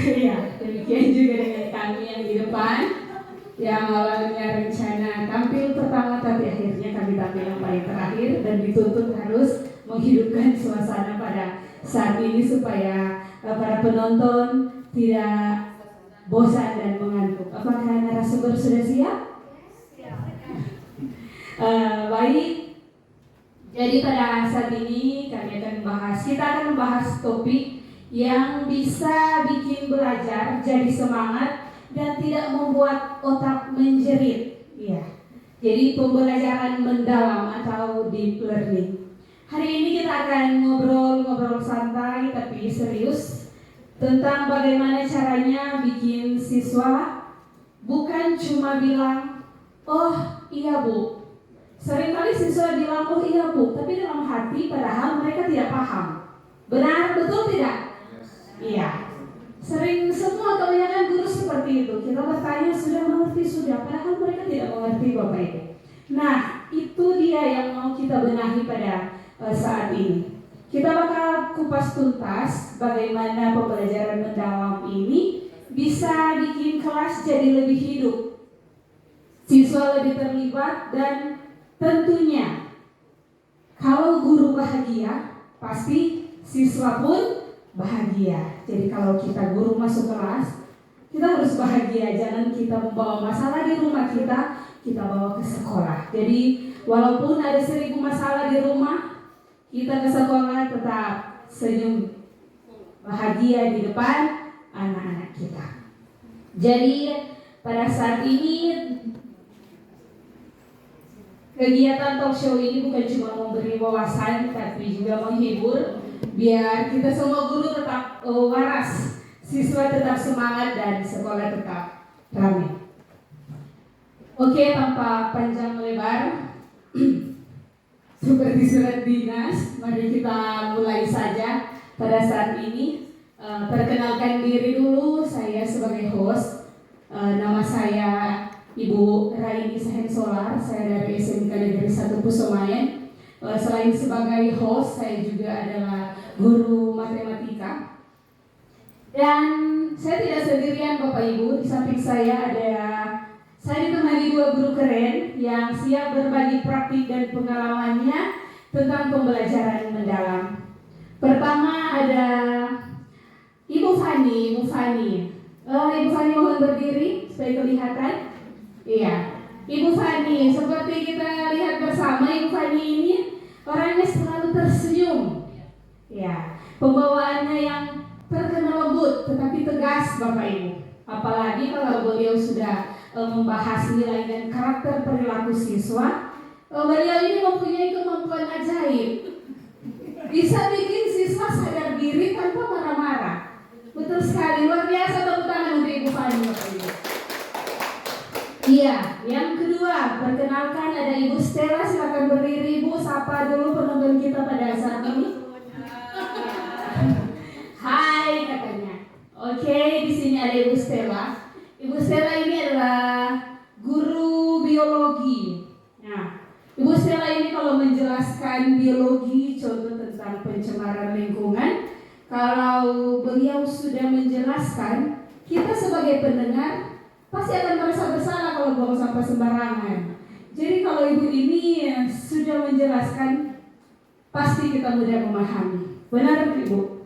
Ya, demikian juga dengan kami yang di depan, yang awalnya rencana tampil pertama tapi akhirnya kami tampil yang paling terakhir dan dituntut harus menghidupkan suasana pada saat ini supaya para penonton tidak bosan dan mengantuk. Apakah narasumber sudah siap? Baik. Jadi pada saat ini kita akan membahas topik yang bisa bikin belajar jadi semangat dan tidak membuat otak menjerit. Ya. Jadi pembelajaran mendalam atau deep learning. Hari ini kita akan ngobrol santai tapi serius tentang bagaimana caranya bikin siswa bukan cuma bilang, "Oh iya Bu." Seringkali siswa bilang, "Oh iya Bu," tapi dalam hati padahal mereka tidak paham. Benar, betul tidak? Iya. Sering semua kebanyakan guru seperti itu. Kita bertanya sudah mengerti sudah, padahal mereka tidak mengerti Bapak Ibu. Nah, itu dia yang mau kita benahi pada saat ini. Kita bakal kupas tuntas bagaimana pembelajaran mendalam ini bisa bikin kelas jadi lebih hidup, siswa lebih terlibat, dan tentunya kalau guru bahagia, pasti siswa pun bahagia. Jadi kalau kita guru masuk kelas, kita harus bahagia. Jangan kita membawa masalah di rumah kita bawa ke sekolah. Jadi walaupun ada 1000 masalah di rumah, kita ke sekolah tetap senyum, bahagia di depan anak-anak kita. Jadi pada saat ini kegiatan talk show ini bukan cuma memberi wawasan, tapi juga menghibur, biar kita semua guru tetap waras, siswa tetap semangat, dan sekolah tetap ramai. Oke, tanpa panjang lebar, seperti surat dinas, mari kita mulai saja pada saat ini. Perkenalkan diri dulu, saya sebagai host. Nama saya Ibu Raini Sahen Solar, saya dari SMK Negeri 1 Pusomayan. Selain sebagai host, saya juga adalah guru matematika. Dan saya tidak sendirian Bapak Ibu, di samping saya ditemani 2 guru keren yang siap berbagi praktik dan pengalamannya tentang pembelajaran mendalam. Pertama ada Ibu Fani. Ibu Fani mohon berdiri supaya kelihatan. Iya, Ibu Fani, seperti kita lihat bersama, Ibu Fani ini orangnya selalu tersenyum. Ya, pembawaannya yang terkenal lembut tetapi tegas Bapak Ibu. Apalagi kalau beliau sudah membahas nilai dan karakter perilaku siswa, beliau ini mempunyai kemampuan ajaib. Bisa bikin siswa sadar diri tanpa marah-marah. Betul sekali, luar biasa. Tepuk tangan untuk Ibu Fani Bapak Ibu. Iya, yang kedua, perkenalkan ada Ibu Stella, silakan berdiri Ibu, sapa dulu penonton kita pada saat ini. Hai katanya. Oke, di sini ada Ibu Stella. Ibu Stella ini adalah guru biologi. Nah, Ibu Stella ini kalau menjelaskan biologi, contoh tentang pencemaran lingkungan, kalau beliau sudah menjelaskan, kita sebagai pendengar pasti akan merasa bersalah kalau buang sampah sembarangan. Jadi kalau ibu ini sudah menjelaskan, pasti kita mudah memahami. Benar Ibu?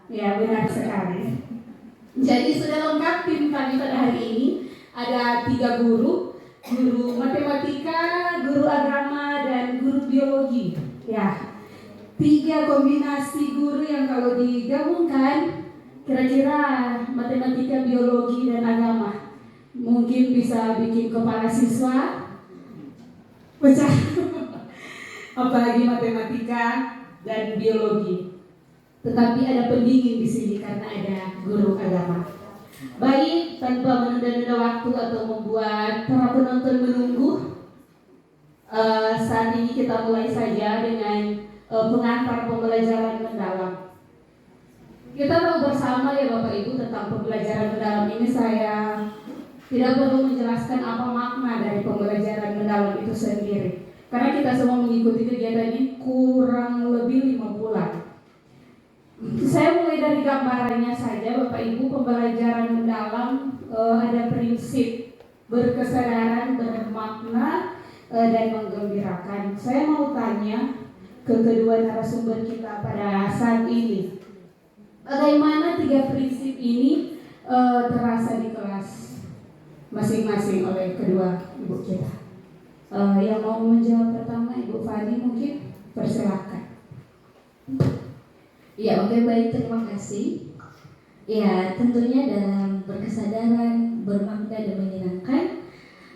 Ya, benar sekali. Jadi sudah lengkap tim kami pada hari ini. Ada 3 guru matematika, guru agama, dan guru biologi. Ya, 3 kombinasi guru yang kalau digabungkan, kira-kira matematika, biologi, dan agama mungkin bisa bikin kepala siswa pecah. Apalagi matematika dan biologi. Tetapi ada pendingin di sini karena ada guru agama. Baik, tanpa menunda-nunda waktu atau membuat para penonton menunggu, saat ini kita mulai saja dengan pengantar pembelajaran mendalam. Kita tahu bersama ya Bapak Ibu tentang pembelajaran mendalam ini. Saya tidak perlu menjelaskan apa makna dari pembelajaran mendalam itu sendiri, karena kita semua mengikuti kegiatan ini kurang lebih 5 bulan. Saya mulai dari gambarannya saja, Bapak Ibu. Pembelajaran mendalam, ada prinsip berkesadaran, bermakna, dan menggembirakan. Saya mau tanya ke kedua narasumber kita pada saat ini, bagaimana 3 prinsip ini terasa di kelas masing-masing oleh kedua ibu kita. Yang mau menjawab pertama, Ibu Fani mungkin, persilakan. Ya, oke, baik, terima kasih. Ya, tentunya dalam berkesadaran, bermakna dan menyenangkan,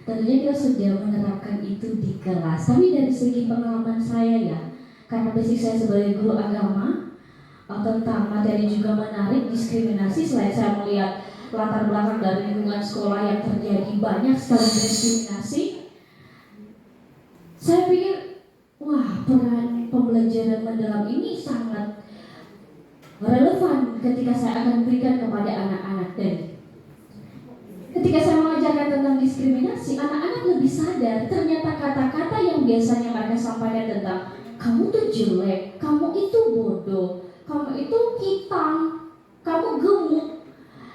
tentunya kita sudah menerapkan itu di kelas. Tapi dari segi pengalaman saya ya, karena basic saya sebagai guru agama, tentang materi juga menarik, diskriminasi. Selain saya melihat latar belakang dari lingkungan sekolah yang terjadi banyak sekali diskriminasi, saya pikir, wah, peran pembelajaran mendalam ini sangat relevan ketika saya akan berikan kepada anak-anak. Dan ketika saya mengajarkan tentang diskriminasi, anak-anak lebih sadar ternyata kata-kata yang biasanya mereka sampaikan tentang kamu tuh jelek, kamu itu bodoh, kamu itu hitam, kamu gemuk,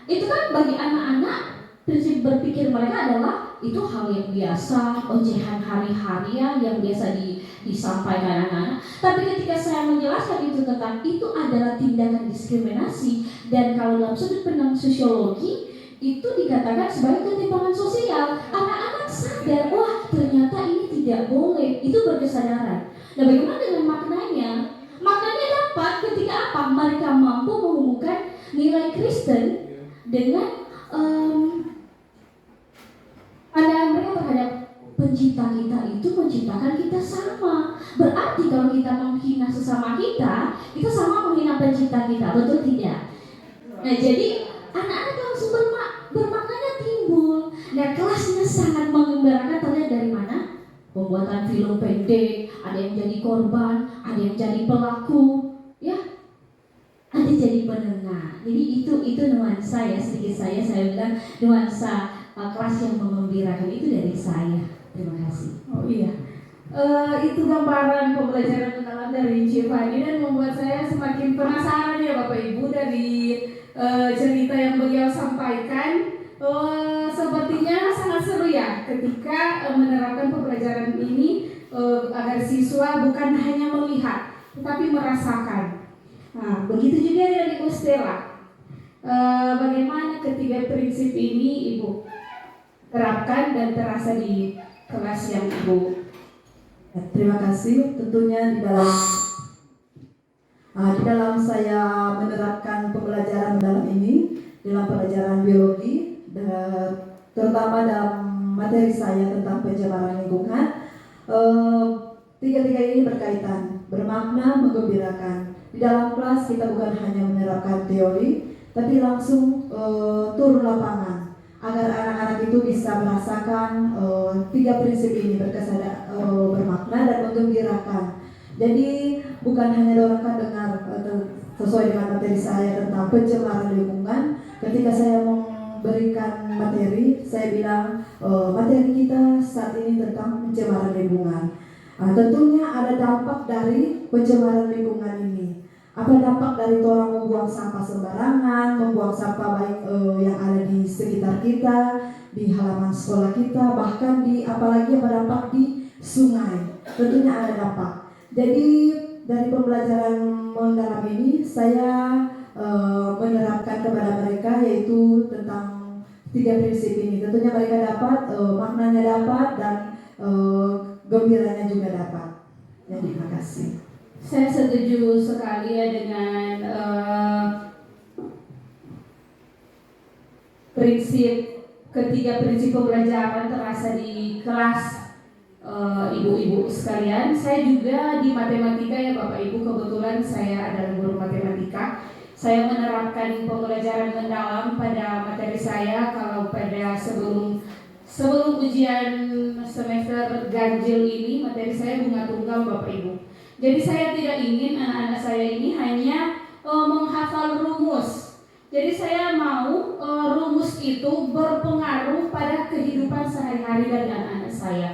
itu kan bagi anak-anak prinsip berpikir mereka adalah itu hal yang biasa, ocehan hari-hari yang biasa disampaikan anak-anak. Tapi ketika saya menjelaskan itu tentang itu adalah tindakan diskriminasi, dan kalau dalam sudut pandang sosiologi itu dikatakan sebagai ketimpangan sosial, anak-anak sadar, wah ternyata ini tidak boleh, itu berkesadaran. Nah, bagaimana dengan maknanya? Maknanya dapat ketika apa? Mereka mampu mengumumkan nilai Kristen dengan pandangan mereka terhadap pencipta kita itu menciptakan kita sama. Berarti kalau kita menghina sesama kita sama menghina pencipta kita, betul tidak? Nah, jadi anak-anak langsung bermaknanya timbul. Nah, kelasnya sangat mengembirakan. Terlihat dari mana? Pembuatan film pendek, ada yang jadi korban, ada yang jadi pelaku, ya, ada jadi penengah. Jadi itu nuansa ya, sedikit saya bilang nuansa kelas yang mengembirakan itu dari saya. Terima kasih. Oh iya, itu gambaran pembelajaran mendalam dari Cifani dan membuat saya semakin penasaran ya Bapak Ibu dari cerita yang beliau sampaikan. Sepertinya sangat seru ya ketika menerapkan pembelajaran ini agar siswa bukan hanya melihat tetapi merasakan. Nah, begitu juga dengan Ibu Stella. Bagaimana ketiga prinsip ini Ibu terapkan dan terasa di kelas yang Ibu? Terima kasih. Tentunya di dalam saya menerapkan pembelajaran dalam ini, dalam pelajaran biologi, terutama dalam materi saya tentang pencemaran lingkungan, tiga-tiga ini berkaitan, bermakna, menggembirakan. Di dalam kelas kita bukan hanya menerapkan teori, tapi langsung turun lapangan agar anak-anak itu bisa merasakan tiga prinsip ini, bermakna dan menggembirakan. Jadi bukan hanya dorongkan dengar sesuai dengan materi saya tentang pencemaran lingkungan. Ketika saya memberikan materi, saya bilang materi kita saat ini tentang pencemaran lingkungan. Tentunya ada dampak dari pencemaran lingkungan ini. Apa dampak dari orang membuang sampah sembarangan, membuang sampah baik yang ada di sekitar kita, di halaman sekolah kita, bahkan apalagi yang berdampak di sungai. Tentunya ada dampak. Jadi dari pembelajaran mendalam ini saya menerapkan kepada mereka yaitu tentang tiga prinsip ini. Tentunya mereka dapat maknanya dapat dan gembiranya juga dapat. Ya, terima kasih. Saya setuju sekali ya dengan ketiga prinsip pembelajaran terasa di kelas ibu-ibu sekalian. Saya juga di matematika ya Bapak Ibu, kebetulan saya adalah guru matematika. Saya menerapkan pembelajaran mendalam pada materi saya. Kalau pada sebelum ujian semester ganjil ini, materi saya bunga tunggal Bapak Ibu. Jadi saya tidak ingin anak-anak saya ini hanya menghafal rumus. Jadi saya mau rumus itu berpengaruh pada kehidupan sehari-hari dari anak-anak saya.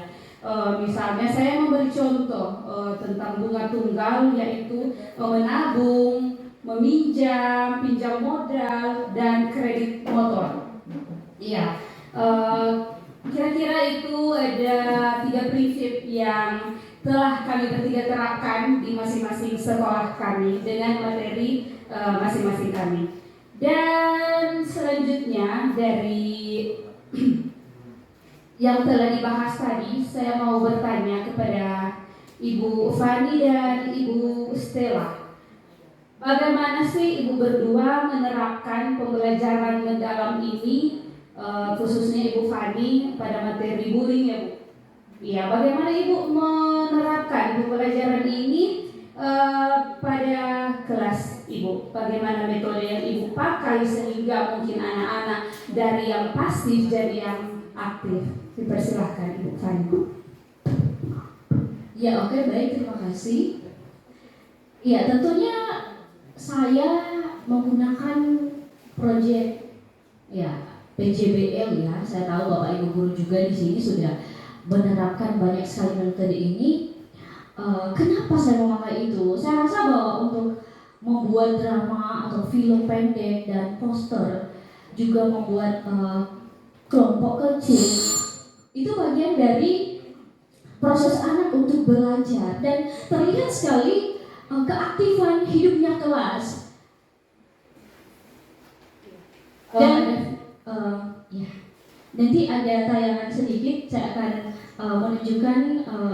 Misalnya saya memberi contoh tentang bunga tunggal, yaitu menabung, meminjam, pinjam modal, dan kredit motor. Iya, kira-kira itu ada 3 prinsip yang telah kami bertiga terapkan di masing-masing sekolah kami dengan materi masing-masing kami. Dan selanjutnya dari yang telah dibahas tadi, saya mau bertanya kepada Ibu Fani dan Ibu Stella. Bagaimana sih Ibu berdua menerapkan pembelajaran mendalam ini, khususnya Ibu Fani pada materi bullying ya Bu? Ya, bagaimana Ibu menerapkan pembelajaran ini pada kelas Ibu? Bagaimana metode yang Ibu pakai sehingga mungkin anak-anak dari yang pasif jadi yang aktif? Dipersilahkan Ibu Fani. Ya, oke, baik, terima kasih. Ya, tentunya saya menggunakan proyek PJBL ya. Saya tahu Bapak Ibu guru juga di sini sudah menerapkan banyak sekali metode ini. Kenapa saya memakai itu? Saya rasa bahwa untuk membuat drama atau film pendek dan poster, juga membuat kelompok kecil, itu bagian dari proses anak untuk belajar, dan terlihat sekali keaktifan hidupnya kelas. Dan nanti ada tayangan sedikit, saya akan menunjukkan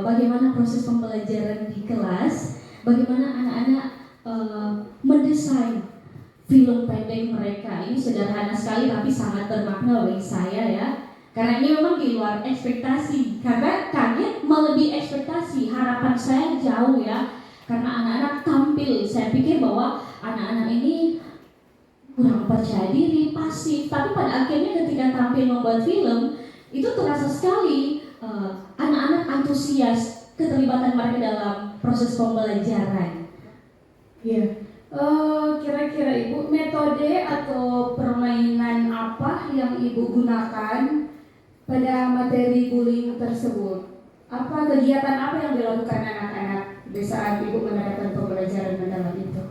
bagaimana proses pembelajaran di kelas, bagaimana anak-anak mendesain film pendek mereka. Ini sederhana sekali tapi sangat bermakna bagi saya ya, karena ini memang di luar ekspektasi, karena kaget melebihi ekspektasi. Harapan saya jauh ya, karena anak-anak tampil. Saya pikir bahwa anak-anak ini kurang percaya diri, pasif, tapi pada akhirnya ketika tampil membuat film, itu terasa sekali anak-anak antusias keterlibatan mereka dalam proses pembelajaran. Iya. Kira-kira Ibu, metode atau permainan apa yang Ibu gunakan pada materi bullying tersebut? Apa kegiatan apa yang dilakukan anak-anak di saat Ibu menerapkan pembelajaran mendalam itu?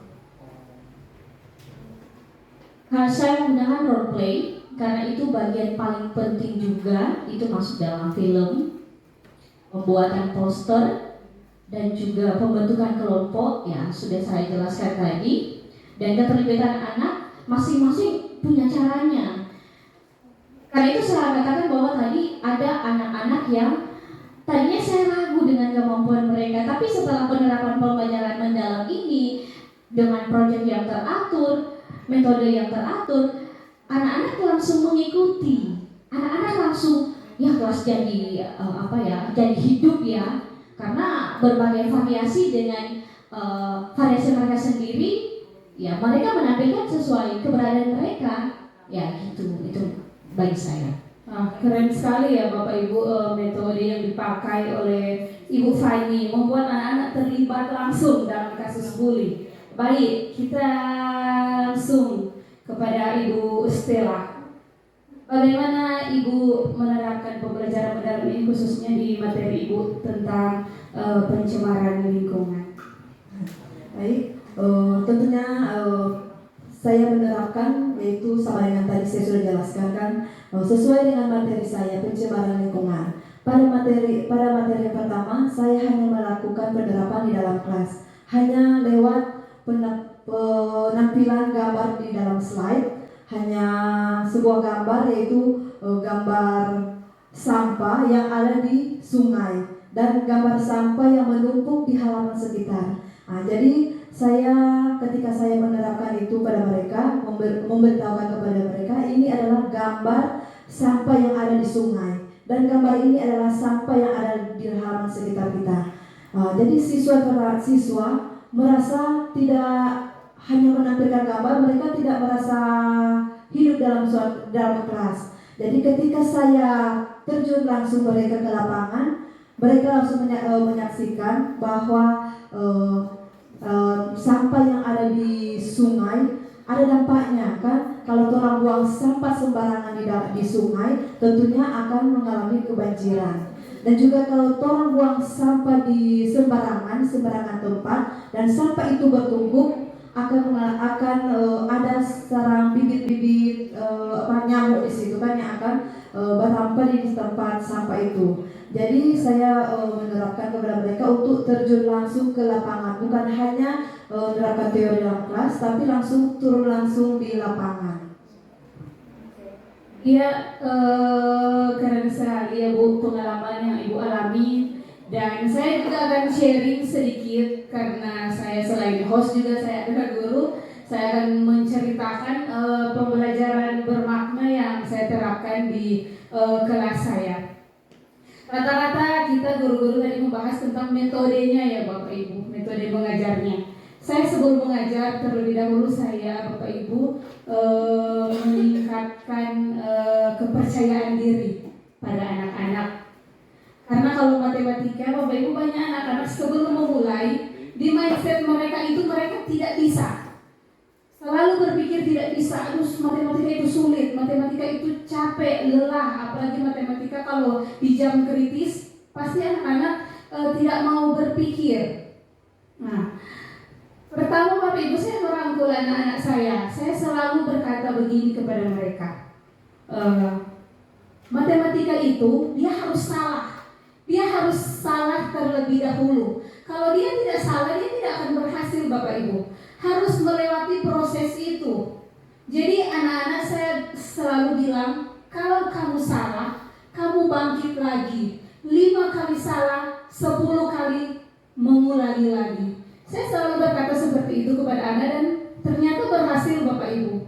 Saya menggunakan role play karena itu bagian paling penting juga, itu masuk dalam film, pembuatan poster, dan juga pembentukan kelompok ya sudah saya jelaskan tadi, dan keterlibatan anak masing-masing punya caranya. Karena itu saya katakan bahwa tadi ada anak-anak yang tadinya saya ragu dengan kemampuan mereka, tapi setelah penerapan pembelajaran mendalam ini dengan proyek yang teratur, metode yang teratur, anak-anak langsung mengikuti. Anak-anak langsung ya kelas jadi jadi hidup ya, karena berbagai variasi dengan variasi mereka sendiri ya, mereka menampilkan sesuai keberadaan mereka ya, gitu. Itu bagi saya. Keren sekali ya Bapak Ibu, metode yang dipakai oleh Ibu Fani membuat anak-anak terlibat langsung dalam kasus bully. Baik, kita langsung kepada Ibu Stella. Bagaimana Ibu menerapkan pembelajaran mendalam ini khususnya di materi Ibu tentang pencemaran lingkungan? Baik, tentunya saya menerapkan, yaitu sama dengan tadi saya sudah jelaskan kan, sesuai dengan materi saya, pencemaran lingkungan. Pada materi yang pertama, saya hanya melakukan penerapan di dalam kelas, hanya lewat penampilan gambar di dalam slide, hanya sebuah gambar, yaitu gambar sampah yang ada di sungai dan gambar sampah yang menumpuk di halaman sekitar. Jadi ketika saya menerapkan itu pada mereka, memberitahukan kepada mereka, ini adalah gambar sampah yang ada di sungai dan gambar ini adalah sampah yang ada di halaman sekitar kita. Jadi siswa merasa tidak hanya menampilkan gambar, mereka tidak merasa hidup dalam kelas. Jadi ketika saya terjun langsung mereka ke lapangan, mereka langsung menyaksikan bahwa sampah yang ada di sungai ada dampaknya kan. Kalau orang buang sampah sembarangan di sungai, tentunya akan mengalami kebanjiran. Dan juga kalau orang buang sampah di sembarangan tempat dan sampah itu bertumpuk, ada sarang bibit-bibit nyamuk di situ kan yang akan berampal di tempat sampah itu. Jadi saya menerapkan kepada mereka untuk terjun langsung ke lapangan, bukan hanya menerapkan teori dalam kelas, tapi langsung turun langsung di lapangan. Iya, keren sekali ya Bu pengalaman yang Ibu alami. Dan saya juga akan sharing sedikit karena saya selain host juga saya adalah guru. Saya akan menceritakan pembelajaran bermakna yang saya terapkan di kelas saya. Rata-rata kita guru-guru tadi membahas tentang metodenya ya Bapak Ibu, metode mengajarnya. Saya sebelum mengajar terlebih dahulu saya Bapak Ibu meningkatkan kepercayaan diri pada anak-anak. Karena kalau matematika, Bapak Ibu banyak anak-anak sebelum memulai, di mindset mereka itu mereka tidak bisa. Selalu berpikir tidak bisa, aduh matematika itu sulit, matematika itu capek, lelah. Apalagi matematika kalau di jam kritis, pasti anak-anak tidak mau berpikir. Nah, pertama Bapak Ibu saya merangkul anak-anak saya selalu berkata begini kepada mereka. Matematika itu dia harus salah. Dia harus salah terlebih dahulu. Kalau dia tidak salah, dia tidak akan berhasil Bapak Ibu. Harus melewati proses itu. Jadi anak-anak saya selalu bilang, kalau kamu salah, kamu bangkit lagi. 5 kali salah, 10 kali mengulangi lagi. Saya selalu berkata seperti itu kepada anak dan ternyata berhasil Bapak Ibu.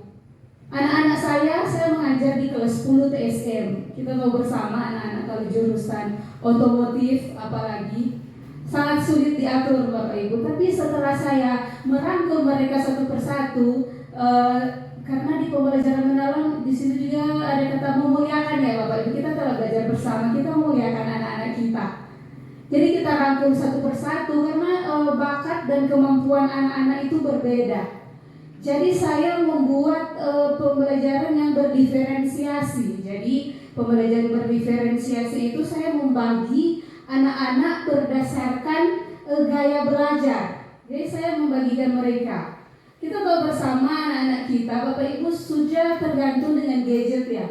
Anak-anak saya mengajar di kelas 10 TSM. Kita tahu bersama anak-anak kalau jurusan otomotif apalagi sangat sulit diatur Bapak Ibu. Tapi setelah saya merangkul mereka satu persatu, karena di pembelajaran mendalam di situ juga ada kata memuliakan ya Bapak Ibu. Kita telah belajar bersama, kita memuliakan anak-anak kita. Jadi kita rangkul satu persatu karena bakat dan kemampuan anak-anak itu berbeda. Jadi saya membuat pembelajaran yang berdiferensiasi. Jadi pembelajaran berdiferensiasi itu saya membagi anak-anak berdasarkan gaya belajar. Jadi saya membagikan mereka. Kita tahu bersama anak-anak kita, Bapak Ibu sudah tergantung dengan gadget ya.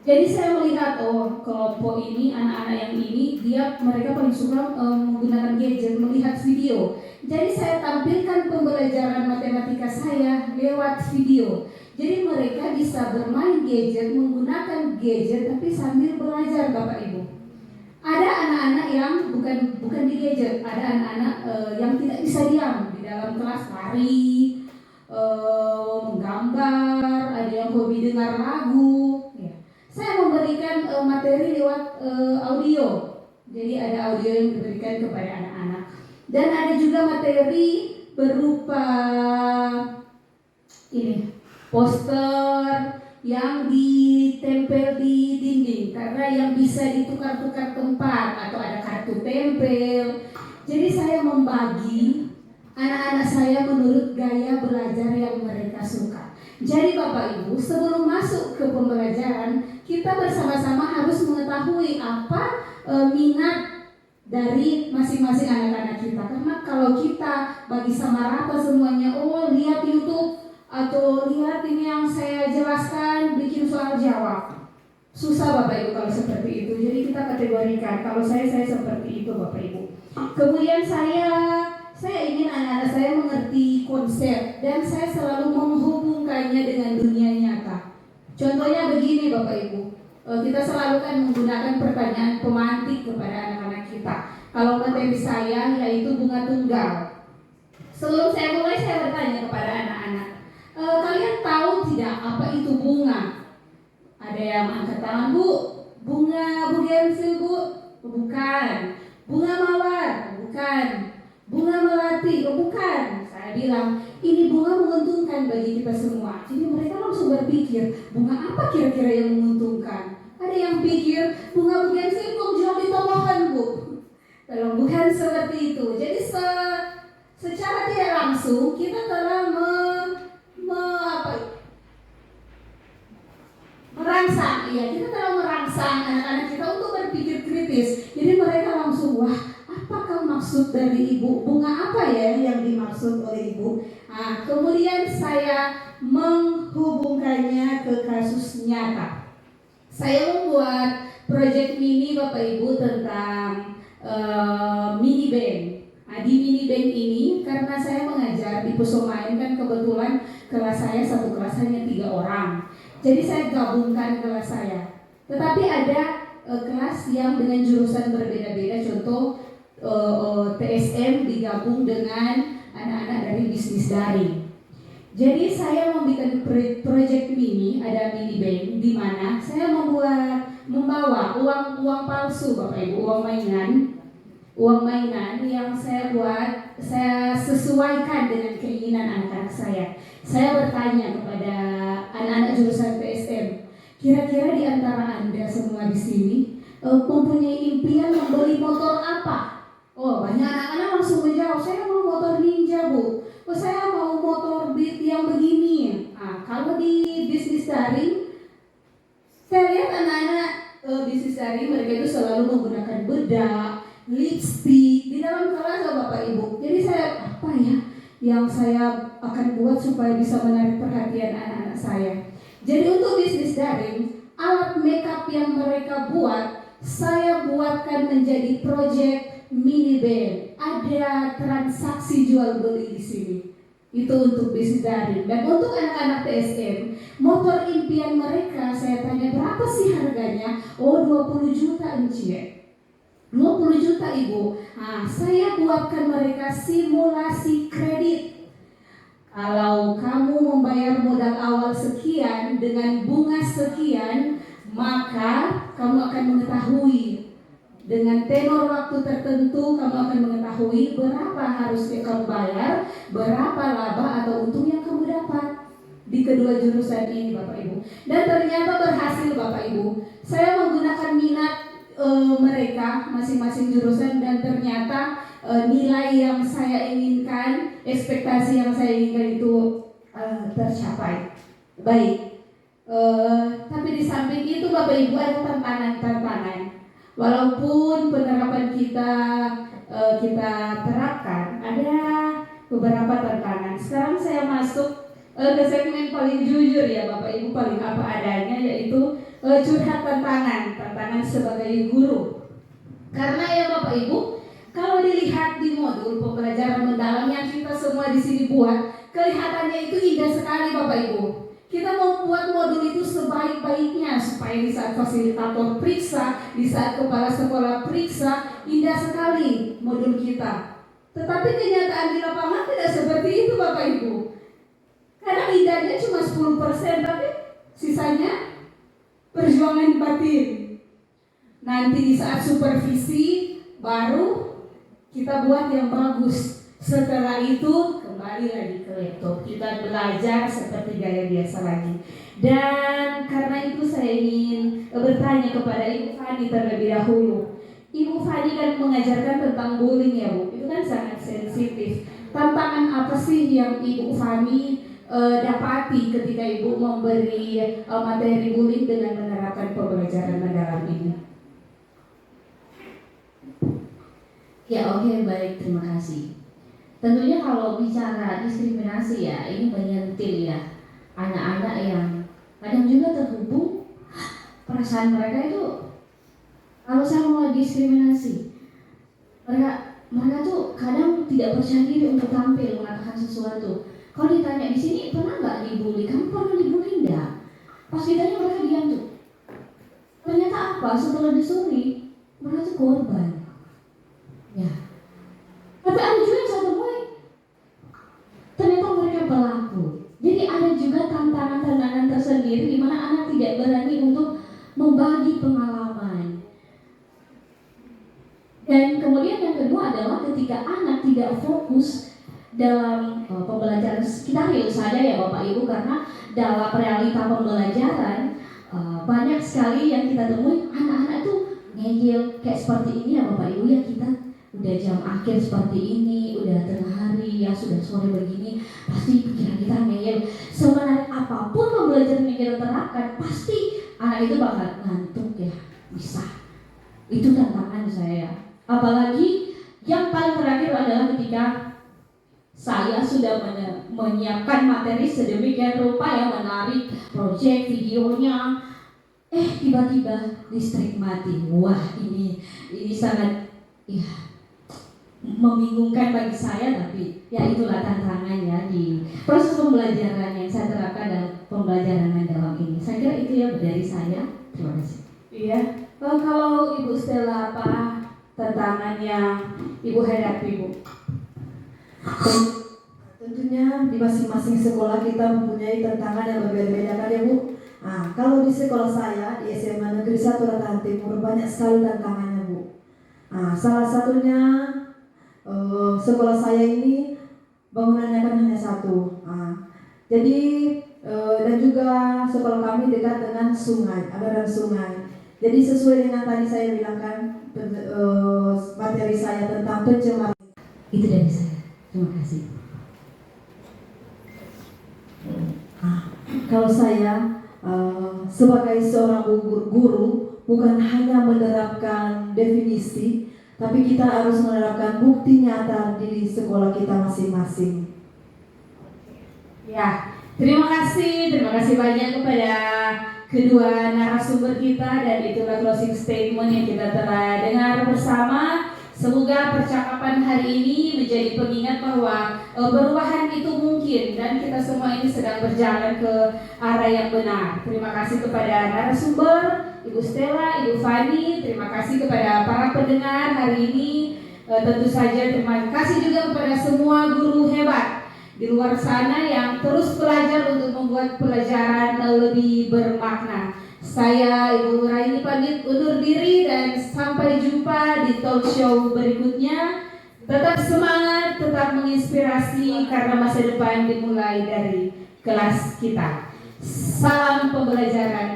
Jadi saya melihat kelompok ini, anak-anak yang ini, mereka paling suka menggunakan gadget, melihat video. Jadi saya tampilkan pembelajaran matematika saya lewat video. Jadi mereka bisa bermain gadget, menggunakan gadget, tapi sambil belajar Bapak Ibu. Ada anak-anak yang bukan di gadget, ada anak-anak yang tidak bisa diam di dalam kelas, lari, menggambar, ada yang hobi dengar lagu. Ya. Saya memberikan materi lewat audio. Jadi ada audio yang diberikan kepada anak-anak. Dan ada juga materi berupa ini poster yang ditempel di dinding karena yang bisa ditukar-tukar tempat atau ada kartu tempel. Jadi saya membagi anak-anak saya menurut gaya belajar yang mereka suka. Jadi Bapak Ibu, sebelum masuk ke pembelajaran, kita bersama-sama harus mengetahui apa minat dari masing-masing anak-anak kita. Karena kalau kita bagi sama rata semuanya, lihat YouTube atau lihat ini yang saya jelaskan, bikin soal jawab, susah Bapak Ibu kalau seperti itu. Jadi kita kategorikan. Kalau saya seperti itu Bapak Ibu. Kemudian saya ingin anak-anak saya mengerti konsep dan saya selalu menghubungkannya dengan dunia nyata. Contohnya begini Bapak Ibu, kita selalu kan menggunakan pertanyaan pemantik kepada anak-anak kita. Kalau materi saya yaitu bunga tunggal. Sebelum saya mulai, saya bertanya kepada anak-anak, kalian tahu tidak apa itu bunga? Ada yang angkat tangan, Bu. Bunga bugenvil, Bu? Bukan. Bunga mawar? Bukan. Bunga melati? Bukan. Saya bilang, ini bunga menguntungkan bagi kita semua. Jadi mereka langsung berpikir, bunga apa kira-kira yang menguntungkan? Ada yang pikir, bunga bugenvil kok jual di tonggohan, Bu? Kalau bukan seperti itu. Jadi secara tidak langsung kita telah merangsang, kita telah merangsang anak-anak kita untuk berpikir kritis. Jadi mereka langsung, wah, apakah maksud dimaksud dari ibu, bunga apa ya yang dimaksud oleh ibu. Nah, kemudian saya menghubungkannya ke kasus nyata. Saya membuat proyek mini Bapak Ibu tentang mini band. Nah, di mini band ini karena saya mengajar di Pusomain kan kebetulan kelas saya satu kelas hanya 3 orang. Jadi saya gabungkan kelas saya. Tetapi ada kelas yang dengan jurusan berbeda-beda, contoh TSM digabung dengan anak-anak dari bisnis daring. Jadi saya membuat proyek mini, ada mini bank di mana saya membawa uang palsu Bapak Ibu, uang mainan yang saya buat, saya sesuaikan dengan keinginan anak-anak saya. Saya bertanya kepada anak-anak jurusan TSM, kira-kira di antara Anda semua di sini mempunyai impian membeli motor apa? Oh, banyak anak-anak langsung menjawab, saya mau motor Ninja, Bu. Oh, saya mau motor Beat yang begini. Nah, kalau di bisnis daring, saya lihat anak-anak bisnis daring mereka itu selalu menggunakan bedak, lipstick di dalam kelas Bapak Ibu. Jadi saya apa ya yang saya akan buat supaya bisa menarik perhatian anak-anak saya. Jadi untuk bisnis daring, alat makeup yang mereka buat, saya buatkan menjadi proyek mini band. Ada transaksi jual beli di sini. Itu untuk bisnis daring. Dan untuk anak-anak TSM, motor impian mereka saya tanya berapa sih harganya? Oh, 20 juta Encie. 20 juta Ibu. Nah, saya buatkan mereka simulasi kredit. Kalau kamu membayar modal awal sekian dengan bunga sekian, maka kamu akan mengetahui dengan tenor waktu tertentu, kamu akan mengetahui berapa harus kamu bayar, berapa laba atau untung yang kamu dapat di kedua jurusan ini Bapak Ibu. Dan ternyata berhasil Bapak Ibu. Saya menggunakan minat mereka masing-masing jurusan dan ternyata nilai yang saya inginkan, ekspektasi yang saya inginkan itu tercapai. Baik. Tapi di samping itu Bapak Ibu ada tantangan-tantangan. Walaupun penerapan kita terapkan, ada beberapa tantangan. Sekarang saya masuk ke segmen paling jujur ya Bapak Ibu, paling apa adanya, yaitu curhat tantangan sebagai guru. Karena ya Bapak Ibu, kalau dilihat di modul pembelajaran mendalam yang kita semua di sini buat, kelihatannya itu indah sekali Bapak Ibu. Kita membuat modul itu sebaik-baiknya supaya di saat fasilitator periksa, di saat kepala sekolah periksa, indah sekali modul kita. Tetapi kenyataan di lapangan tidak seperti itu Bapak Ibu. Kadang indahnya cuma 10%, tapi sisanya perjuangan batin. Nanti di saat supervisi baru kita buat yang bagus. Setelah itu kembali lagi ke laptop, kita belajar seperti gaya biasa lagi. Dan karena itu saya ingin bertanya kepada Ibu Fani terlebih dahulu. Ibu Fani kan mengajarkan tentang bullying ya Bu, itu kan sangat sensitif. Tantangan apa sih yang Ibu Fani dapati ketika Ibu memberi materi bullying dengan menerapkan pembelajaran mendalam ini? Ya oke, baik, terima kasih. Tentunya kalau bicara diskriminasi ya, ini menyentil ya anak-anak yang kadang juga terhubung perasaan mereka itu. Kalau saya mau diskriminasi, mereka tuh kadang tidak percaya diri untuk tampil mengatakan sesuatu. Kalau ditanya di sini pernah nggak dibully, kamu pernah dibully nggak? Pas ditanya mereka diam tuh. Ternyata apa? Setelah disuri, mereka tuh korban. Ya. Tapi ada juga yang saya temui, ternyata mereka pelaku. Jadi ada juga tantangan-tantangan tersendiri di mana anak tidak berani untuk membagi pengalaman. Dan kemudian yang kedua adalah ketika anak tidak fokus dalam pembelajaran, kita real saja ya Bapak Ibu, karena dalam realita pembelajaran banyak sekali yang kita temui anak-anak itu ngeyel kayak seperti ini ya Bapak Ibu ya, kita udah jam akhir seperti ini, udah tengah hari ya, sudah sore begini, pasti pikiran kita ngeyel. Semenarik apapun pembelajaran yang kita terapkan, pasti anak itu bakal ngantuk ya, bisa. Itu tantangan saya. Apalagi Yang paling terakhir adalah ketika saya sudah menyiapkan materi sedemikian rupa yang menarik, proyek videonya, tiba-tiba listrik mati. Wah, ini sangat membingungkan bagi saya, tapi ya itulah tantangannya di proses pembelajaran yang saya terapkan dalam pembelajaran mendalam ini. Saya kira itu ya dari saya. Terima kasih. Iya. Kalau Ibu Stella, apa tantangan yang Ibu hadapi, Bu? Tentunya di masing-masing sekolah kita mempunyai tantangan yang berbeda-beda kan ya Bu. Nah, kalau di sekolah saya di SMA Negeri 1 Ratahan Timur banyak sekali tantangannya Bu. Nah, salah satunya sekolah saya ini bangunannya kan hanya satu. Nah, jadi dan juga sekolah kami dekat dengan sungai, aliran sungai. Jadi sesuai dengan tadi saya bilang kan materi saya tentang pencemaran. Itu dari saya. Terima kasih. Kalau saya sebagai seorang guru bukan hanya menerapkan definisi, tapi kita harus menerapkan bukti nyata di sekolah kita masing-masing. Ya, terima kasih banyak kepada kedua narasumber kita, dan itulah closing statement yang kita telah dengar bersama. Semoga percakapan hari ini menjadi pengingat bahwa perubahan itu mungkin dan kita semua ini sedang berjalan ke arah yang benar. Terima kasih kepada narasumber, Ibu Stella, Ibu Fani. Terima kasih kepada para pendengar hari ini. Tentu saja terima kasih juga kepada semua guru hebat di luar sana yang terus belajar untuk membuat pelajaran lebih bermakna. Saya Ibu Raini pamit undur diri dan sampai jumpa di talk show berikutnya. Tetap semangat, tetap menginspirasi karena masa depan dimulai dari kelas kita. Salam pembelajaran.